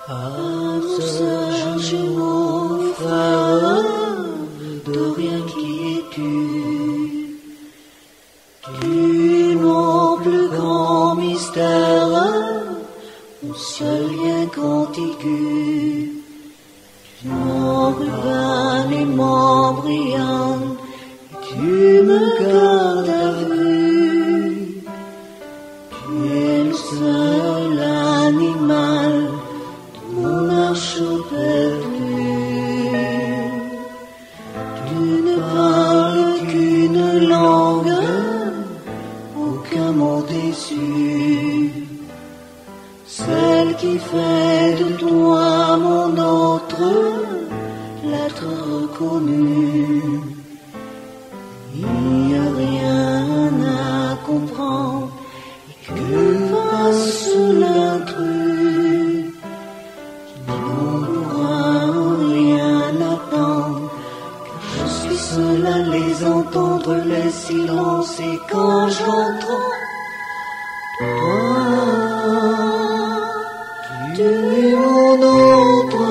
Ah, sœur jumeau, frère, de rien qui es-tu? Tu es mon plus grand mystère, mon seul lien contigu. Mon ruban et mon brillant, tu me gardes à vue. Tu es le seul animal de mon arche perdue. Tu ne parles qu'une langue, aucun mot déçu. Celle qui fait de toi mon autre, l'être reconnu. Il n'y a rien à comprendre, et que fasse l'intrus. On ne pourra rien attendre, car je suis seul à les entendre, les silences, et quand j'entends toi, tu es mon autre.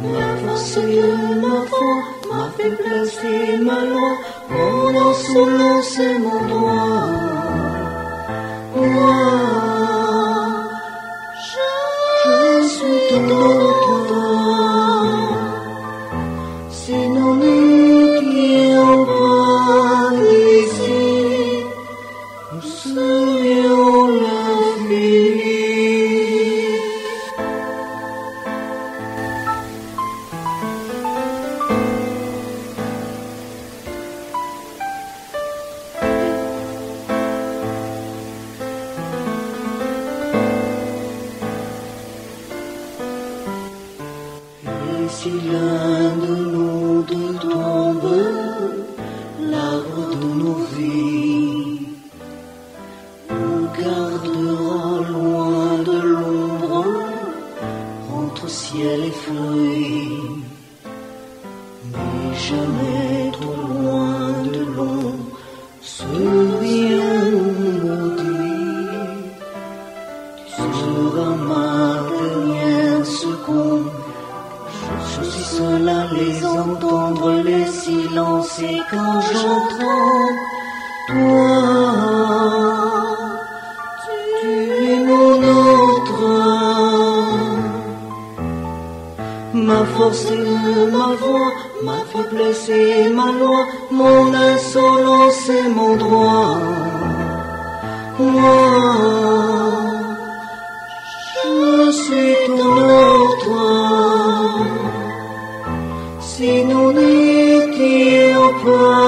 Ma force et ma foi, ma faiblesse et ma loi, mon insolence et mon droit. Moi, je suis ton autre. Si nous n'étions pas d'ici, nous serions l'infini. Et si l'un de nous deux tombe, l'arbre de nos vies nous gardera loin de l'ombre, entre ciel et fruits, mais jamais trop loin de l'ombre, ce rien maudit. Tu seras ma dernière seconde. Je suis seul à les entendre, les silences, et quand j'entends toi, tu es mon autre. Ma force et ma voix, ma faiblesse et ma loi, mon insolence et mon droit. Moi, je suis ton autre. Si nous n'étions pas